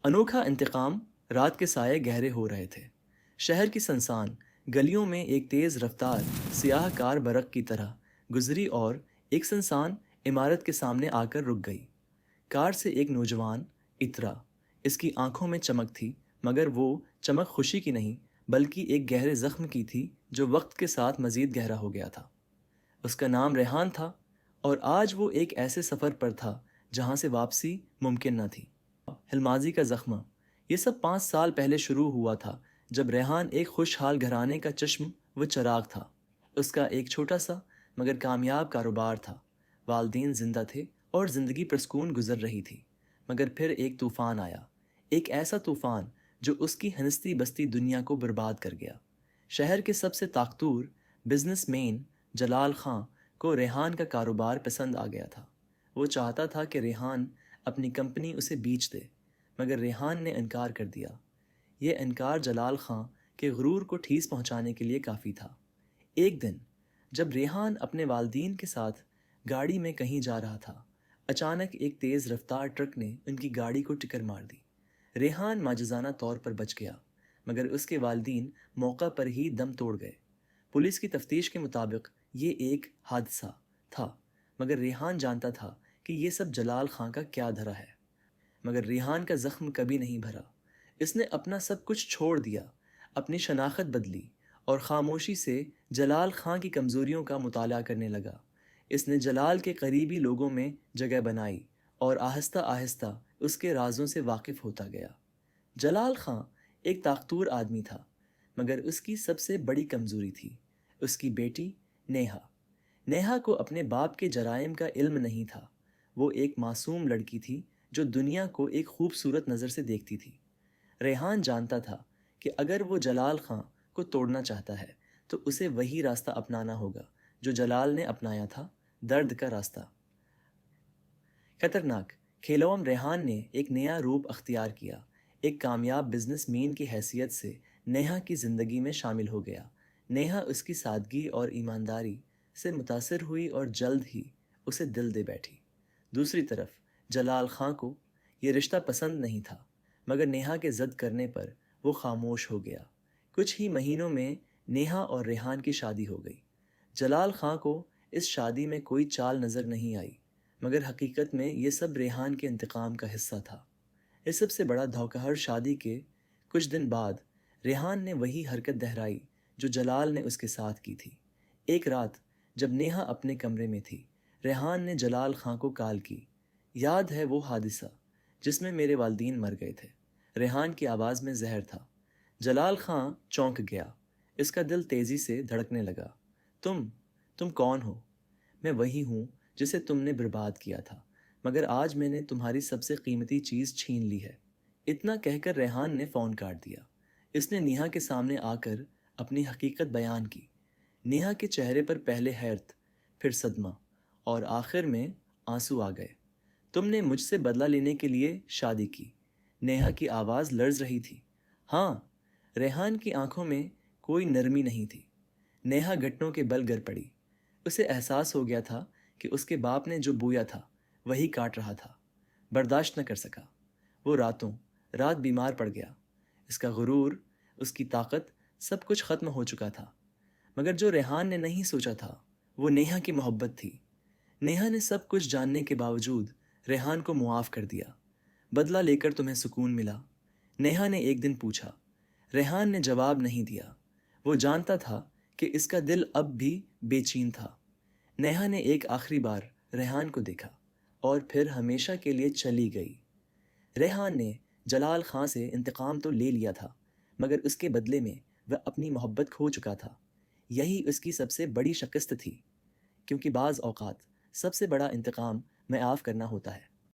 انوکھا انتقام۔ رات کے سائے گہرے ہو رہے تھے۔ شہر کی سنسان گلیوں میں ایک تیز رفتار سیاہ کار برق کی طرح گزری اور ایک سنسان عمارت کے سامنے آ کر رک گئی۔ کار سے ایک نوجوان اترا۔ اس کی آنکھوں میں چمک تھی، مگر وہ چمک خوشی کی نہیں بلکہ ایک گہرے زخم کی تھی جو وقت کے ساتھ مزید گہرا ہو گیا تھا۔ اس کا نام ریحان تھا، اور آج وہ ایک ایسے سفر پر تھا جہاں سے واپسی ممکن نہ تھی۔ ہلمازی کا زخمہ۔ یہ سب 5 سال پہلے شروع ہوا تھا، جب ریحان ایک خوشحال گھرانے کا چشم و چراغ تھا۔ اس کا ایک چھوٹا سا مگر کامیاب کاروبار تھا۔ والدین زندہ تھے اور زندگی پرسکون گزر رہی تھی، مگر پھر ایک طوفان آیا، ایک ایسا طوفان جو اس کی ہنستی بستی دنیا کو برباد کر گیا۔ شہر کے سب سے طاقتور بزنس مین جلال خان کو ریحان کا کاروبار پسند آ گیا تھا۔ وہ چاہتا تھا کہ ریحان اپنی کمپنی اسے بیچ دے، مگر ریحان نے انکار کر دیا۔ یہ انکار جلال خان کے غرور کو ٹھیس پہنچانے کے لیے کافی تھا۔ ایک دن جب ریحان اپنے والدین کے ساتھ گاڑی میں کہیں جا رہا تھا، اچانک ایک تیز رفتار ٹرک نے ان کی گاڑی کو ٹکر مار دی۔ ریحان معجزانہ طور پر بچ گیا، مگر اس کے والدین موقع پر ہی دم توڑ گئے۔ پولیس کی تفتیش کے مطابق یہ ایک حادثہ تھا، مگر ریحان جانتا تھا کہ یہ سب جلال خان کا کیا دھرا ہے۔ مگر ریحان کا زخم کبھی نہیں بھرا۔ اس نے اپنا سب کچھ چھوڑ دیا، اپنی شناخت بدلی اور خاموشی سے جلال خان کی کمزوریوں کا مطالعہ کرنے لگا۔ اس نے جلال کے قریبی لوگوں میں جگہ بنائی اور آہستہ آہستہ اس کے رازوں سے واقف ہوتا گیا۔ جلال خان ایک طاقتور آدمی تھا، مگر اس کی سب سے بڑی کمزوری تھی اس کی بیٹی نیہا۔ نیہا کو اپنے باپ کے جرائم کا علم نہیں تھا۔ وہ ایک معصوم لڑکی تھی جو دنیا کو ایک خوبصورت نظر سے دیکھتی تھی۔ ریحان جانتا تھا کہ اگر وہ جلال خان کو توڑنا چاہتا ہے تو اسے وہی راستہ اپنانا ہوگا جو جلال نے اپنایا تھا، درد کا راستہ۔ خطرناک کھیلوم ریحان نے ایک نیا روپ اختیار کیا۔ ایک کامیاب بزنس مین کی حیثیت سے نیہا کی زندگی میں شامل ہو گیا۔ نیہا اس کی سادگی اور ایمانداری سے متاثر ہوئی اور جلد ہی اسے دل دے بیٹھی۔ دوسری طرف جلال خان کو یہ رشتہ پسند نہیں تھا، مگر نیہا کے ضد کرنے پر وہ خاموش ہو گیا۔ کچھ ہی مہینوں میں نیہا اور ریحان کی شادی ہو گئی۔ جلال خان کو اس شادی میں کوئی چال نظر نہیں آئی، مگر حقیقت میں یہ سب ریحان کے انتقام کا حصہ تھا۔ اس سب سے بڑا دھوکہ شادی کے کچھ دن بعد ریحان نے وہی حرکت دہرائی جو جلال نے اس کے ساتھ کی تھی۔ ایک رات جب نیہا اپنے کمرے میں تھی، ریحان نے جلال خان کو کال کی۔ یاد ہے وہ حادثہ جس میں میرے والدین مر گئے تھے؟ ریحان کی آواز میں زہر تھا۔ جلال خان چونک گیا۔ اس کا دل تیزی سے دھڑکنے لگا۔ تم کون ہو؟ میں وہی ہوں جسے تم نے برباد کیا تھا، مگر آج میں نے تمہاری سب سے قیمتی چیز چھین لی ہے۔ اتنا کہہ کر ریحان نے فون کاٹ دیا۔ اس نے نیہا کے سامنے آ کر اپنی حقیقت بیان کی۔ نیہا کے چہرے پر پہلے حیرت، پھر صدمہ اور آخر میں آنسو آ گئے۔ تم نے مجھ سے بدلہ لینے کے لیے شادی کی؟ نیہا کی آواز لرز رہی تھی۔ ہاں۔ ریحان کی آنکھوں میں کوئی نرمی نہیں تھی۔ نیہا گھٹنوں کے بل گر پڑی۔ اسے احساس ہو گیا تھا کہ اس کے باپ نے جو بویا تھا وہی کاٹ رہا تھا۔ برداشت نہ کر سکا۔ وہ رات بیمار پڑ گیا۔ اس کا غرور، اس کی طاقت، سب کچھ ختم ہو چکا تھا۔ مگر جو ریحان نے نہیں سوچا تھا وہ نیہا کی محبت تھی۔ نیہا نے سب کچھ جاننے کے باوجود ریحان کو معاف کر دیا۔ بدلہ لے کر تمہیں سکون ملا؟ نیہا نے ایک دن پوچھا۔ ریحان نے جواب نہیں دیا۔ وہ جانتا تھا کہ اس کا دل اب بھی بے چین تھا۔ نیہا نے ایک آخری بار ریحان کو دیکھا اور پھر ہمیشہ کے لیے چلی گئی۔ ریحان نے جلال خان سے انتقام تو لے لیا تھا، مگر اس کے بدلے میں وہ اپنی محبت کھو چکا تھا۔ یہی اس کی سب سے بڑی شکست تھی، کیونکہ بعض اوقات سب سے بڑا انتقام معاف کرنا ہوتا ہے۔